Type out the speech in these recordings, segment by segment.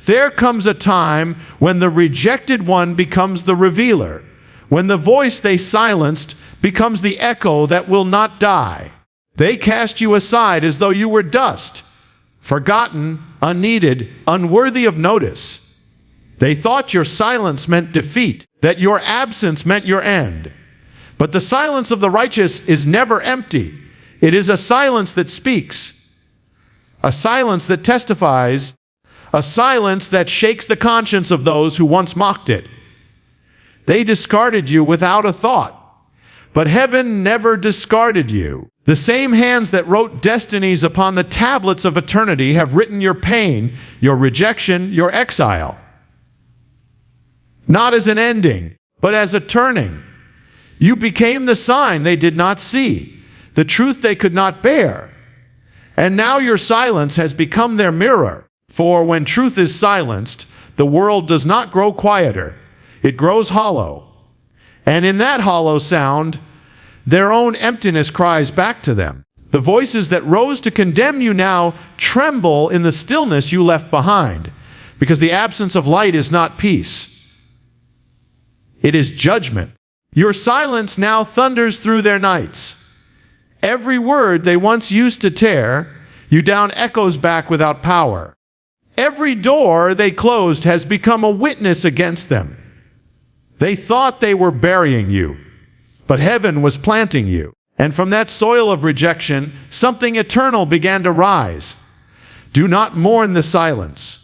There comes a time when the rejected one becomes the revealer, when the voice they silenced becomes the echo that will not die. They cast you aside as though you were dust, forgotten, unneeded, unworthy of notice. They thought your silence meant defeat, that your absence meant your end. But the silence of the righteous is never empty. It is a silence that speaks, a silence that testifies, a silence that shakes the conscience of those who once mocked it. They discarded you without a thought, but heaven never discarded you. The same hands that wrote destinies upon the tablets of eternity have written your pain, your rejection, your exile. Not as an ending, but as a turning. You became the sign they did not see, the truth they could not bear. And now your silence has become their mirror. For when truth is silenced, the world does not grow quieter. It grows hollow. And in that hollow sound, their own emptiness cries back to them. The voices that rose to condemn you now tremble in the stillness you left behind, because the absence of light is not peace. It is judgment. Your silence now thunders through their nights. Every word they once used to tear you down echoes back without power. Every door they closed has become a witness against them. They thought they were burying you, but heaven was planting you. And from that soil of rejection, something eternal began to rise. Do not mourn the silence.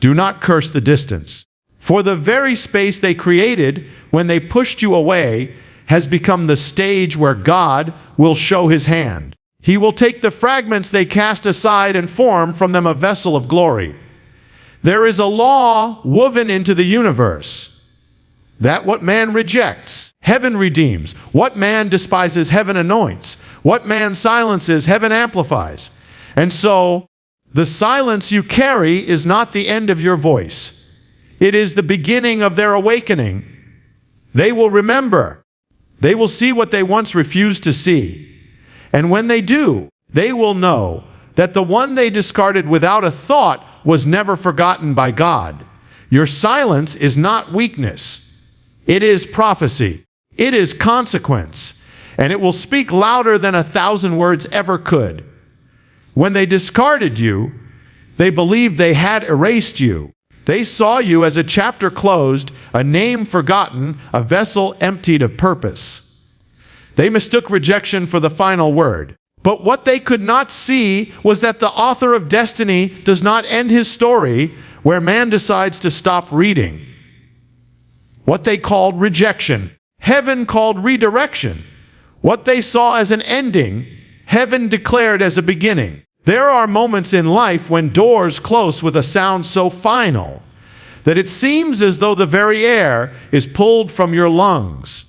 Do not curse the distance. For the very space they created when they pushed you away has become the stage where God will show his hand. He will take the fragments they cast aside and form from them a vessel of glory. There is a law woven into the universe, that what man rejects, heaven redeems. What man despises, heaven anoints. What man silences, heaven amplifies. And so, the silence you carry is not the end of your voice. It is the beginning of their awakening. They will remember. They will see what they once refused to see. And when they do, they will know that the one they discarded without a thought was never forgotten by God. Your silence is not weakness. It is prophecy. It is consequence. And it will speak louder than 1,000 words ever could. When they discarded you, they believed they had erased you. They saw you as a chapter closed, a name forgotten, a vessel emptied of purpose. They mistook rejection for the final word. But what they could not see was that the author of destiny does not end his story where man decides to stop reading. What they called rejection, heaven called redirection. What they saw as an ending, heaven declared as a beginning. There are moments in life when doors close with a sound so final that it seems as though the very air is pulled from your lungs.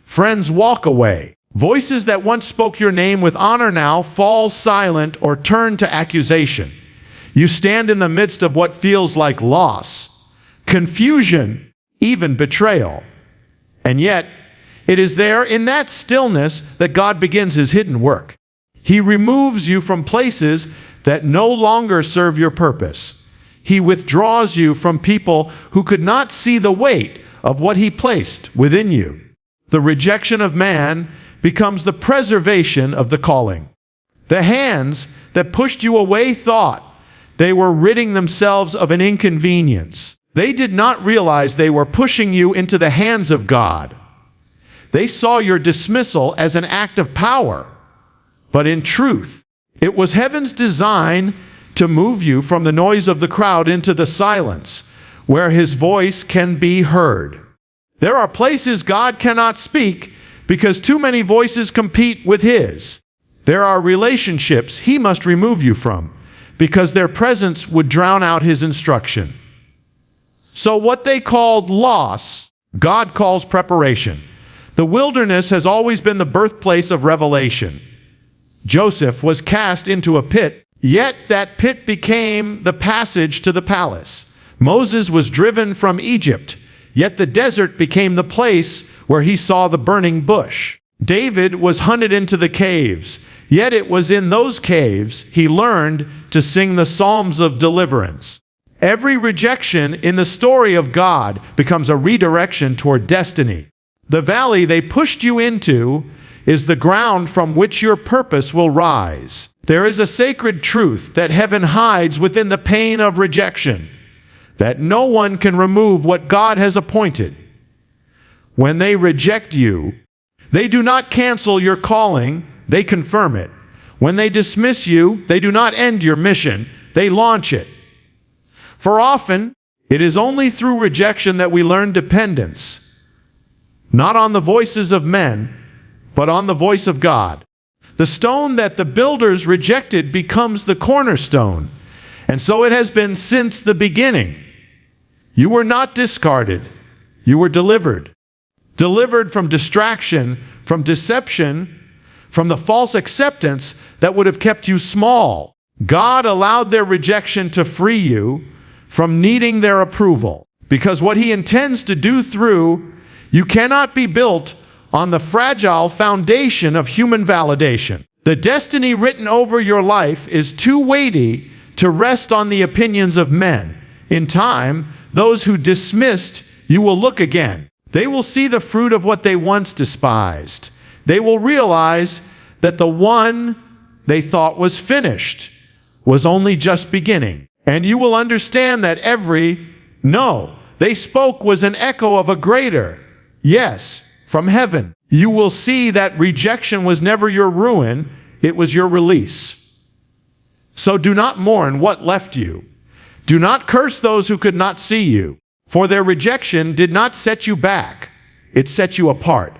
Friends walk away. Voices that once spoke your name with honor now fall silent or turn to accusation. You stand in the midst of what feels like loss, confusion, even betrayal. And yet, it is there in that stillness that God begins his hidden work. He removes you from places that no longer serve your purpose. He withdraws you from people who could not see the weight of what he placed within you. The rejection of man becomes the preservation of the calling. The hands that pushed you away thought they were ridding themselves of an inconvenience. They did not realize they were pushing you into the hands of God. They saw your dismissal as an act of power. But in truth, it was heaven's design to move you from the noise of the crowd into the silence, where his voice can be heard. There are places God cannot speak because too many voices compete with his. There are relationships he must remove you from because their presence would drown out his instruction. So what they called loss, God calls preparation. The wilderness has always been the birthplace of revelation. Joseph was cast into a pit, yet that pit became the passage to the palace. Moses was driven from Egypt, yet the desert became the place where he saw the burning bush. David was hunted into the caves, yet it was in those caves he learned to sing the psalms of deliverance. Every rejection in the story of God becomes a redirection toward destiny. The valley they pushed you into is the ground from which your purpose will rise. There is a sacred truth that heaven hides within the pain of rejection, that no one can remove what God has appointed. When they reject you, they do not cancel your calling, they confirm it. When they dismiss you, they do not end your mission, they launch it. For often, it is only through rejection that we learn dependence, not on the voices of men, but on the voice of God. The stone that the builders rejected becomes the cornerstone, and so it has been since the beginning. You were not discarded, you were delivered. Delivered from distraction, from deception, from the false acceptance that would have kept you small. God allowed their rejection to free you from needing their approval, because what He intends to do through you cannot be built on the fragile foundation of human validation. The destiny written over your life is too weighty to rest on the opinions of men. In time, those who dismissed you will look again. They will see the fruit of what they once despised. They will realize that the one they thought was finished was only just beginning. And you will understand that every no they spoke was an echo of a greater yes from heaven. You will see that rejection was never your ruin, it was your release. So do not mourn what left you. Do not curse those who could not see you, for their rejection did not set you back, it set you apart.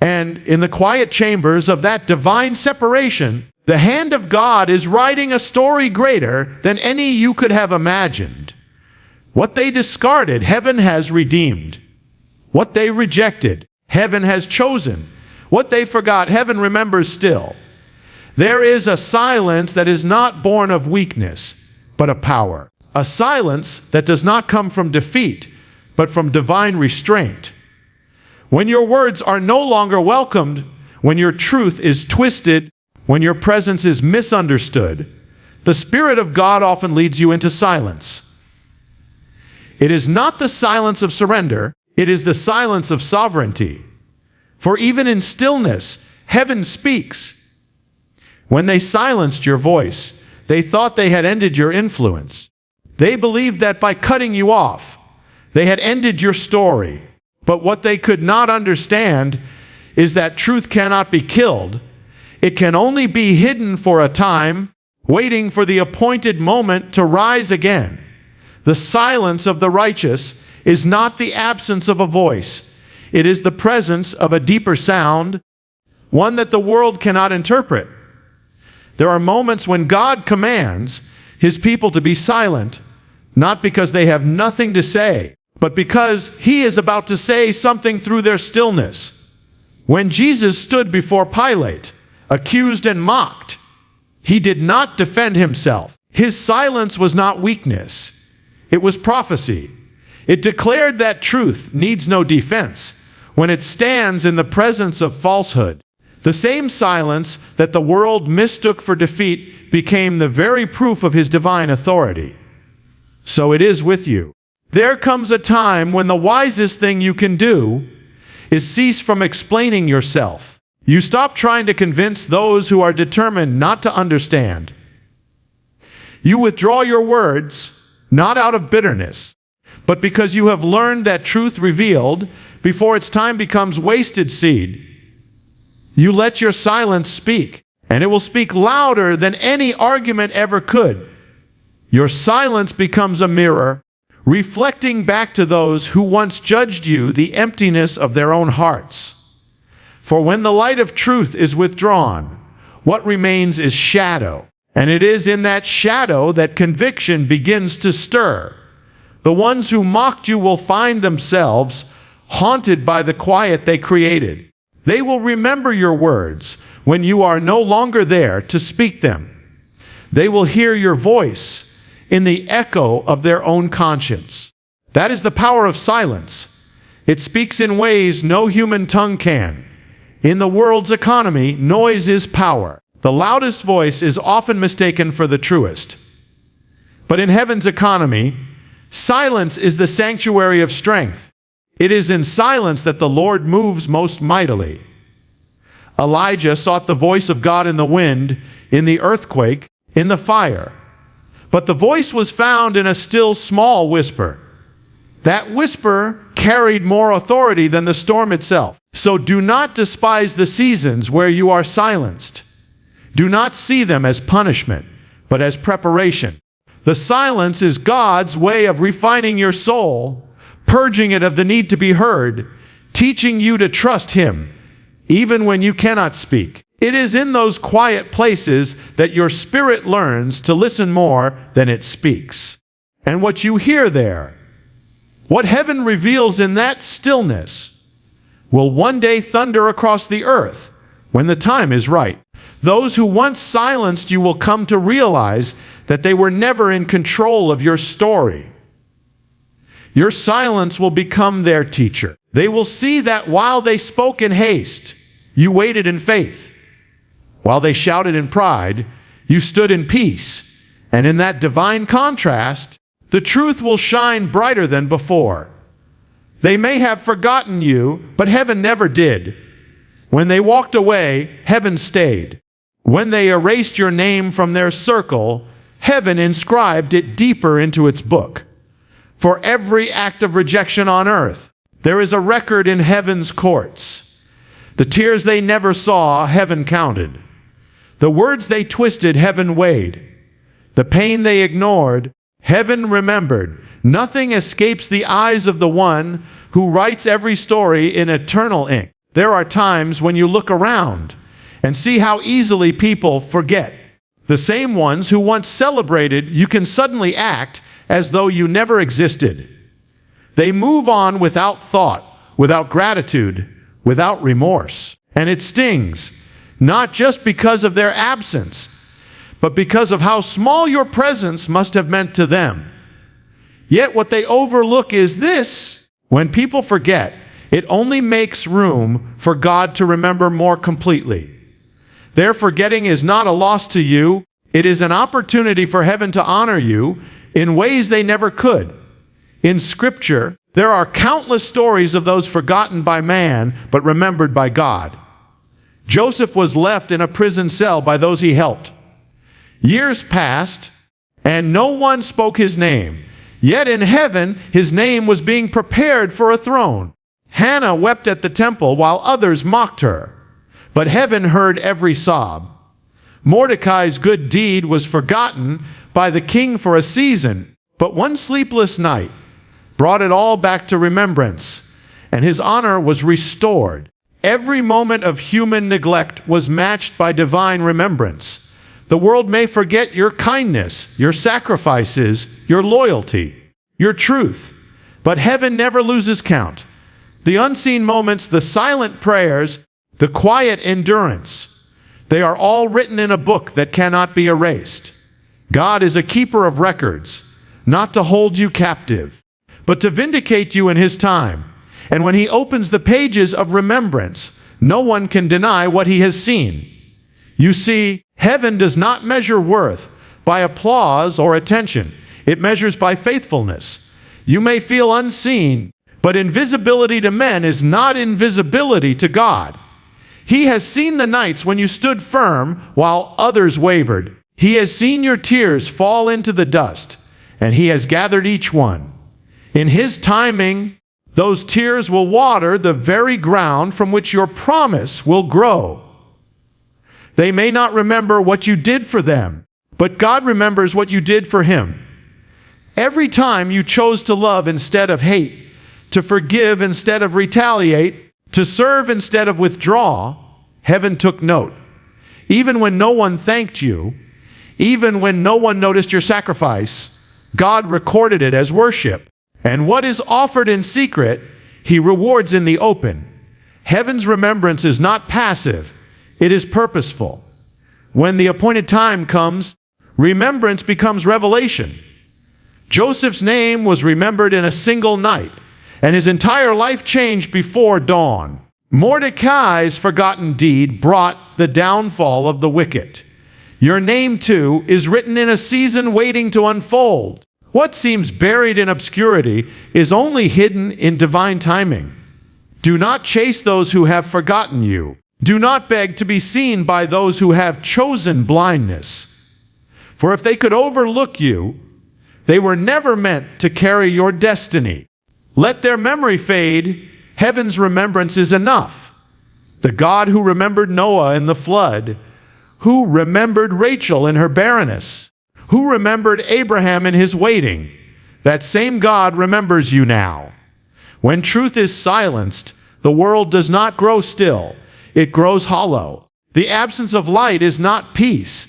And in the quiet chambers of that divine separation, the hand of God is writing a story greater than any you could have imagined. What they discarded, heaven has redeemed. What they rejected, heaven has chosen. What they forgot, heaven remembers still. There is a silence that is not born of weakness, but of power. A silence that does not come from defeat, but from divine restraint. When your words are no longer welcomed, when your truth is twisted, when your presence is misunderstood, the Spirit of God often leads you into silence. It is not the silence of surrender, it is the silence of sovereignty. For even in stillness, heaven speaks. When they silenced your voice, they thought they had ended your influence. They believed that by cutting you off, they had ended your story. But what they could not understand is that truth cannot be killed. It can only be hidden for a time, waiting for the appointed moment to rise again. The silence of the righteous is not the absence of a voice. It is the presence of a deeper sound, one that the world cannot interpret. There are moments when God commands His people to be silent, not because they have nothing to say, but because He is about to say something through their stillness. When Jesus stood before Pilate, accused and mocked, He did not defend Himself. His silence was not weakness. It was prophecy. It declared that truth needs no defense when it stands in the presence of falsehood. The same silence that the world mistook for defeat became the very proof of His divine authority. So it is with you. There comes a time when the wisest thing you can do is cease from explaining yourself. You stop trying to convince those who are determined not to understand. You withdraw your words, not out of bitterness, but because you have learned that truth revealed before its time becomes wasted seed. You let your silence speak, and it will speak louder than any argument ever could. Your silence becomes a mirror, reflecting back to those who once judged you the emptiness of their own hearts. For when the light of truth is withdrawn, what remains is shadow, and it is in that shadow that conviction begins to stir. The ones who mocked you will find themselves haunted by the quiet they created. They will remember your words when you are no longer there to speak them. They will hear your voice in the echo of their own conscience. That is the power of silence. It speaks in ways no human tongue can. In the world's economy, noise is power. The loudest voice is often mistaken for the truest. But in heaven's economy, silence is the sanctuary of strength. It is in silence that the Lord moves most mightily. Elijah sought the voice of God in the wind, in the earthquake, in the fire. But the voice was found in a still small whisper. That whisper carried more authority than the storm itself. So do not despise the seasons where you are silenced. Do not see them as punishment, but as preparation. The silence is God's way of refining your soul, purging it of the need to be heard, teaching you to trust Him, even when you cannot speak. It is in those quiet places that your spirit learns to listen more than it speaks. And what you hear there, what heaven reveals in that stillness, will one day thunder across the earth when the time is right. Those who once silenced you will come to realize that they were never in control of your story. Your silence will become their teacher. They will see that while they spoke in haste, you waited in faith. While they shouted in pride, you stood in peace. And in that divine contrast, the truth will shine brighter than before. They may have forgotten you, but heaven never did. When they walked away, heaven stayed. When they erased your name from their circle, heaven inscribed it deeper into its book. For every act of rejection on earth, there is a record in heaven's courts. The tears they never saw, heaven counted. The words they twisted, heaven weighed. The pain they ignored, heaven remembered. Nothing escapes the eyes of the one who writes every story in eternal ink. There are times when you look around and see how easily people forget. The same ones who once celebrated, you can suddenly act as though you never existed. They move on without thought, without gratitude, without remorse. And it stings, not just because of their absence, but because of how small your presence must have meant to them. Yet what they overlook is this: when people forget, it only makes room for God to remember more completely. Their forgetting is not a loss to you. It is an opportunity for heaven to honor you in ways they never could. In Scripture, there are countless stories of those forgotten by man, but remembered by God. Joseph was left in a prison cell by those he helped. Years passed, and no one spoke his name. Yet in heaven, his name was being prepared for a throne. Hannah wept at the temple while others mocked her, but heaven heard every sob. Mordecai's good deed was forgotten by the king for a season, but one sleepless night brought it all back to remembrance, and his honor was restored. Every moment of human neglect was matched by divine remembrance. The world may forget your kindness, your sacrifices, your loyalty, your truth, but heaven never loses count. The unseen moments, the silent prayers, the quiet endurance, they are all written in a book that cannot be erased. God is a keeper of records, not to hold you captive, but to vindicate you in His time. And when He opens the pages of remembrance, no one can deny what He has seen. You see, heaven does not measure worth by applause or attention. It measures by faithfulness. You may feel unseen, but invisibility to men is not invisibility to God. He has seen the nights when you stood firm while others wavered. He has seen your tears fall into the dust, and He has gathered each one. In His timing, those tears will water the very ground from which your promise will grow. They may not remember what you did for them, but God remembers what you did for Him. Every time you chose to love instead of hate, to forgive instead of retaliate, to serve instead of withdraw, heaven took note. Even when no one thanked you, even when no one noticed your sacrifice, God recorded it as worship. And what is offered in secret, He rewards in the open. Heaven's remembrance is not passive, it is purposeful. When the appointed time comes, remembrance becomes revelation. Joseph's name was remembered in a single night, and his entire life changed before dawn. Mordecai's forgotten deed brought the downfall of the wicked. Your name, too, is written in a season waiting to unfold. What seems buried in obscurity is only hidden in divine timing. Do not chase those who have forgotten you. Do not beg to be seen by those who have chosen blindness. For if they could overlook you, they were never meant to carry your destiny. Let their memory fade. Heaven's remembrance is enough. The God who remembered Noah in the flood, who remembered Rachel in her barrenness, who remembered Abraham in his waiting, that same God remembers you now. When truth is silenced, the world does not grow still. It grows hollow. The absence of light is not peace.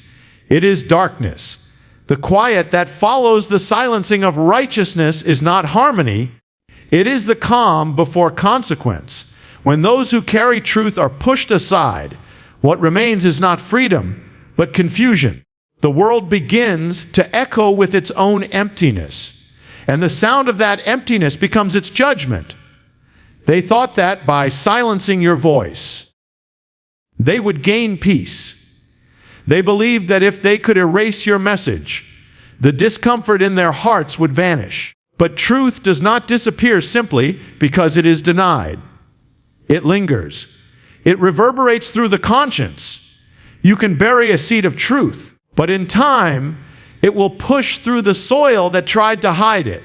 It is darkness. The quiet that follows the silencing of righteousness is not harmony. It is the calm before consequence. When those who carry truth are pushed aside, what remains is not freedom, but confusion. The world begins to echo with its own emptiness, and the sound of that emptiness becomes its judgment. They thought that by silencing your voice, they would gain peace. They believed that if they could erase your message, the discomfort in their hearts would vanish. But truth does not disappear simply because it is denied. It lingers. It reverberates through the conscience. You can bury a seed of truth, but in time, it will push through the soil that tried to hide it.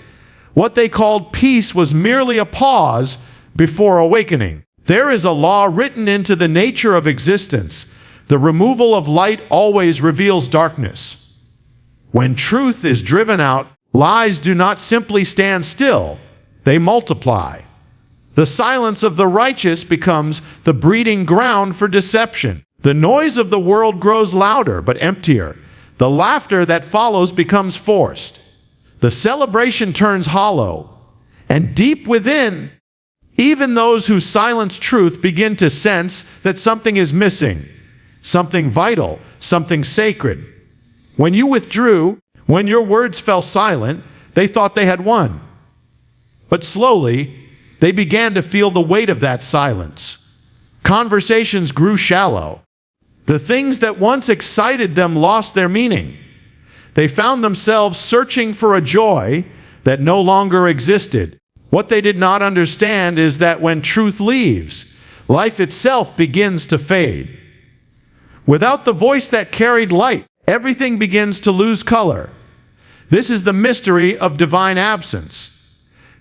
What they called peace was merely a pause before awakening. There is a law written into the nature of existence. The removal of light always reveals darkness. When truth is driven out, lies do not simply stand still, they multiply. The silence of the righteous becomes the breeding ground for deception. The noise of the world grows louder but emptier. The laughter that follows becomes forced. The celebration turns hollow. And deep within, even those who silence truth begin to sense that something is missing, something vital, something sacred. When you withdrew, when your words fell silent, they thought they had won. But slowly, they began to feel the weight of that silence. Conversations grew shallow. The things that once excited them lost their meaning. They found themselves searching for a joy that no longer existed. What they did not understand is that when truth leaves, life itself begins to fade. Without the voice that carried light, everything begins to lose color. This is the mystery of divine absence.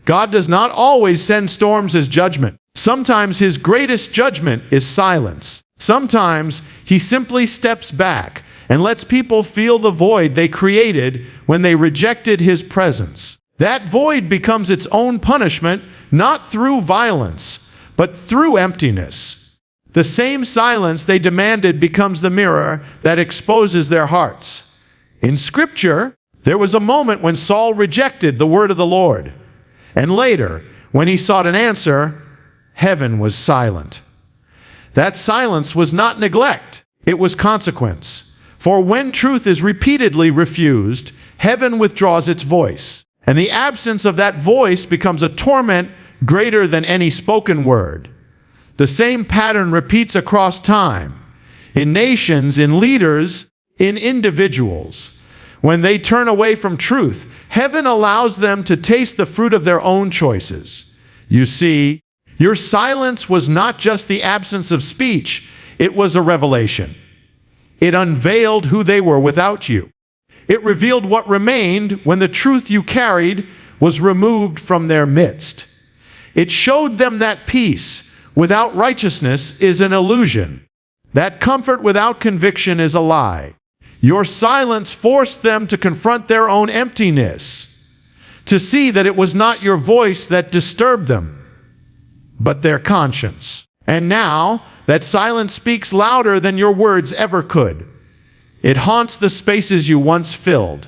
God does not always send storms as judgment. Sometimes his greatest judgment is silence. Sometimes he simply steps back and lets people feel the void they created when they rejected his presence. That void becomes its own punishment, not through violence, but through emptiness. The same silence they demanded becomes the mirror that exposes their hearts. In Scripture, there was a moment when Saul rejected the word of the Lord. And later, when he sought an answer, heaven was silent. That silence was not neglect, it was consequence. For when truth is repeatedly refused, heaven withdraws its voice. And the absence of that voice becomes a torment greater than any spoken word. The same pattern repeats across time, in nations, in leaders, in individuals. When they turn away from truth, heaven allows them to taste the fruit of their own choices. You see, your silence was not just the absence of speech, it was a revelation. It unveiled who they were without you. It revealed what remained when the truth you carried was removed from their midst. It showed them that peace without righteousness is an illusion, that comfort without conviction is a lie. Your silence forced them to confront their own emptiness, to see that it was not your voice that disturbed them, but their conscience. And now, that silence speaks louder than your words ever could. It haunts the spaces you once filled.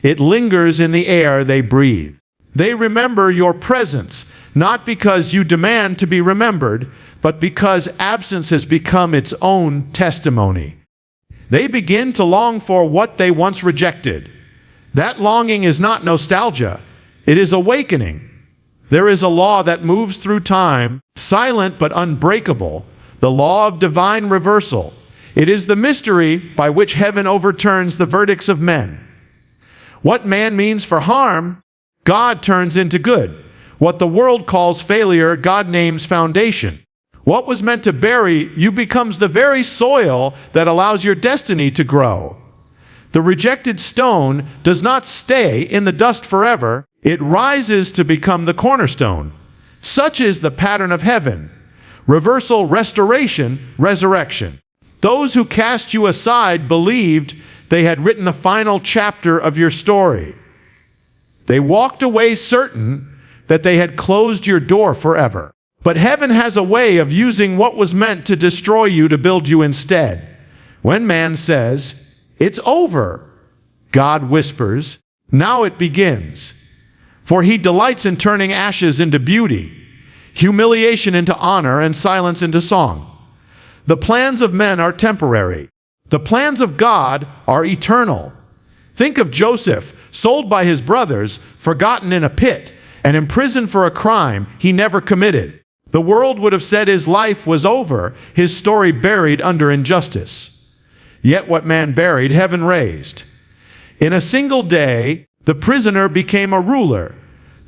It lingers in the air they breathe. They remember your presence, not because you demand to be remembered, but because absence has become its own testimony. They begin to long for what they once rejected. That longing is not nostalgia. It is awakening. There is a law that moves through time, silent but unbreakable, the law of divine reversal. It is the mystery by which heaven overturns the verdicts of men. What man means for harm, God turns into good. What the world calls failure, God names foundation. What was meant to bury you becomes the very soil that allows your destiny to grow. The rejected stone does not stay in the dust forever. It rises to become the cornerstone. Such is the pattern of heaven. Reversal, restoration, resurrection. Those who cast you aside believed they had written the final chapter of your story. They walked away certain that they had closed your door forever. But heaven has a way of using what was meant to destroy you to build you instead. When man says, "It's over," God whispers, "Now it begins." For he delights in turning ashes into beauty, humiliation into honor, and silence into song. The plans of men are temporary. The plans of God are eternal. Think of Joseph, sold by his brothers, forgotten in a pit, and imprisoned for a crime he never committed. The world would have said his life was over, his story buried under injustice. Yet what man buried, heaven raised. In a single day, the prisoner became a ruler.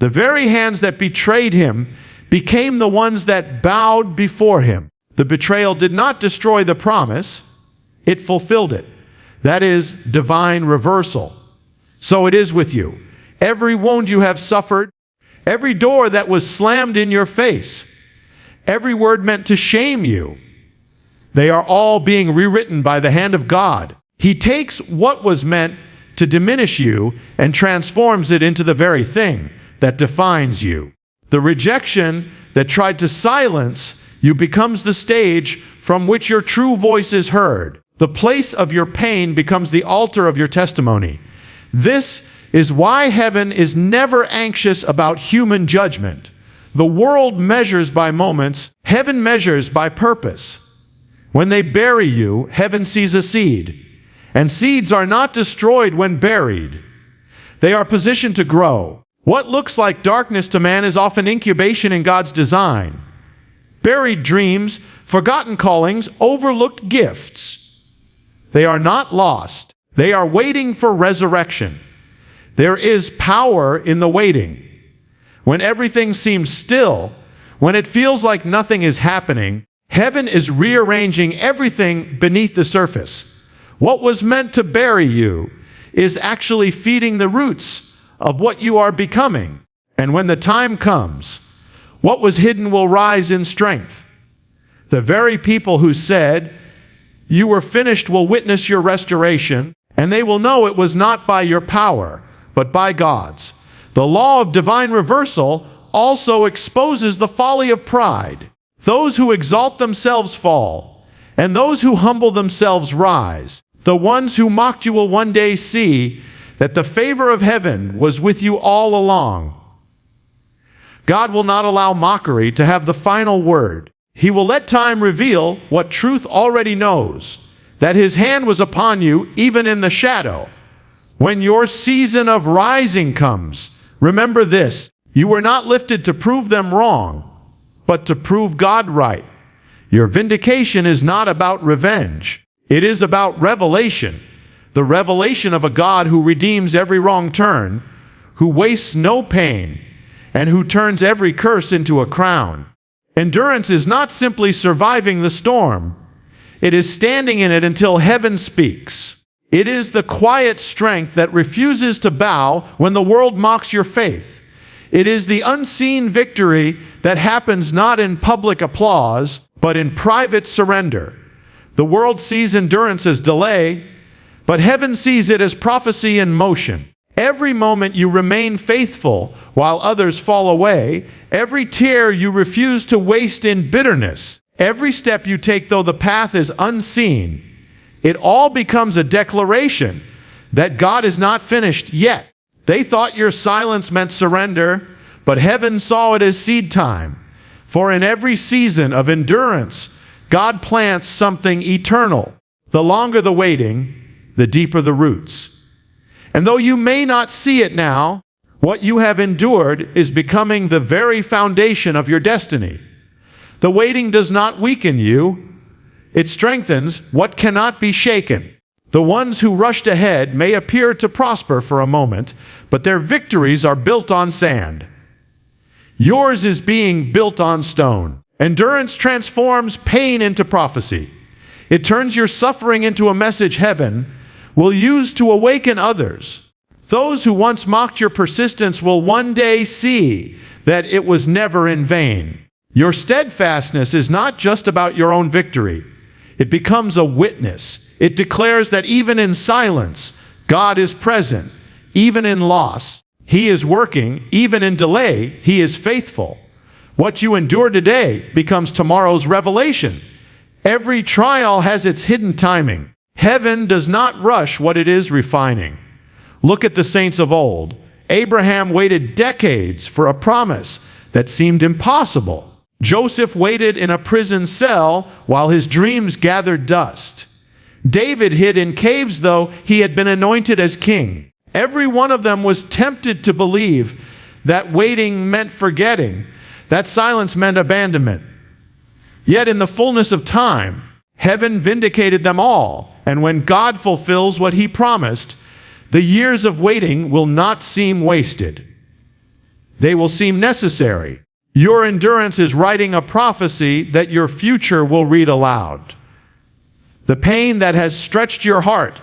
The very hands that betrayed him became the ones that bowed before him. The betrayal did not destroy the promise, it fulfilled it. That is divine reversal. So it is with you. Every wound you have suffered, every door that was slammed in your face, every word meant to shame you, they are all being rewritten by the hand of God. He takes what was meant to diminish you and transforms it into the very thing that defines you. The rejection that tried to silence you becomes the stage from which your true voice is heard. The place of your pain becomes the altar of your testimony. This is why heaven is never anxious about human judgment. The world measures by moments, heaven measures by purpose. When they bury you, heaven sees a seed, and seeds are not destroyed when buried. They are positioned to grow. What looks like darkness to man is often incubation in God's design. Buried dreams, forgotten callings, overlooked gifts. They are not lost. They are waiting for resurrection. There is power in the waiting. When everything seems still, when it feels like nothing is happening, heaven is rearranging everything beneath the surface. What was meant to bury you is actually feeding the roots of what you are becoming. And when the time comes, what was hidden will rise in strength. The very people who said, "You were finished," will witness your restoration, and they will know it was not by your power, but by God's. The law of divine reversal also exposes the folly of pride. Those who exalt themselves fall, and those who humble themselves rise. The ones who mocked you will one day see that the favor of heaven was with you all along. God will not allow mockery to have the final word. He will let time reveal what truth already knows, that his hand was upon you even in the shadow. When your season of rising comes, remember this: you were not lifted to prove them wrong, but to prove God right. Your vindication is not about revenge. It is about revelation. The revelation of a God who redeems every wrong turn, who wastes no pain, and who turns every curse into a crown. Endurance is not simply surviving the storm. It is standing in it until heaven speaks. It is the quiet strength that refuses to bow when the world mocks your faith. It is the unseen victory that happens not in public applause, but in private surrender. The world sees endurance as delay, but heaven sees it as prophecy in motion. Every moment you remain faithful while others fall away, every tear you refuse to waste in bitterness, every step you take though the path is unseen, it all becomes a declaration that God is not finished yet. They thought your silence meant surrender, but heaven saw it as seed time. For in every season of endurance, God plants something eternal. The longer the waiting, the deeper the roots. And though you may not see it now, what you have endured is becoming the very foundation of your destiny. The waiting does not weaken you. It strengthens what cannot be shaken. The ones who rushed ahead may appear to prosper for a moment, but their victories are built on sand. Yours is being built on stone. Endurance transforms pain into prophecy. It turns your suffering into a message heaven will use to awaken others. Those who once mocked your persistence will one day see that it was never in vain. Your steadfastness is not just about your own victory. It becomes a witness. It declares that even in silence, God is present. Even in loss, He is working. Even in delay, He is faithful. What you endure today becomes tomorrow's revelation. Every trial has its hidden timing. Heaven does not rush what it is refining. Look at the saints of old. Abraham waited decades for a promise that seemed impossible. Joseph waited in a prison cell while his dreams gathered dust. David hid in caves though he had been anointed as king. Every one of them was tempted to believe that waiting meant forgetting, that silence meant abandonment. Yet in the fullness of time, heaven vindicated them all, and when God fulfills what He promised, the years of waiting will not seem wasted. They will seem necessary. Your endurance is writing a prophecy that your future will read aloud. The pain that has stretched your heart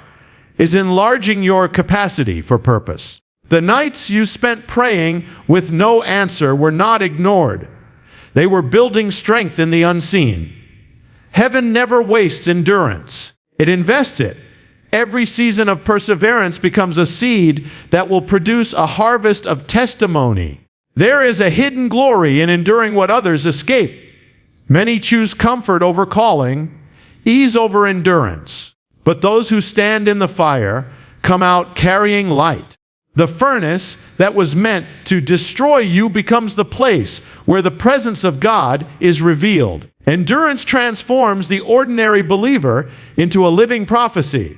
is enlarging your capacity for purpose. The nights you spent praying with no answer were not ignored. They were building strength in the unseen. Heaven never wastes endurance. It invests it. Every season of perseverance becomes a seed that will produce a harvest of testimony. There is a hidden glory in enduring what others escape. Many choose comfort over calling, ease over endurance. But those who stand in the fire come out carrying light. The furnace that was meant to destroy you becomes the place where the presence of God is revealed. Endurance transforms the ordinary believer into a living prophecy,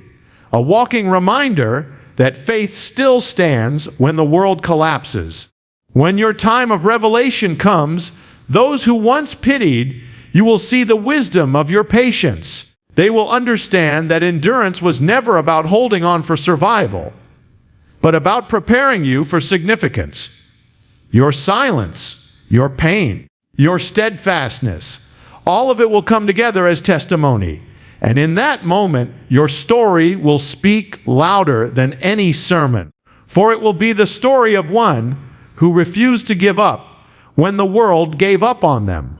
a walking reminder that faith still stands when the world collapses. When your time of revelation comes, those who once pitied, you will see the wisdom of your patience. They will understand that endurance was never about holding on for survival, but about preparing you for significance. Your silence, your pain, your steadfastness, all of it will come together as testimony. And in that moment, your story will speak louder than any sermon. For it will be the story of one who refused to give up when the world gave up on them.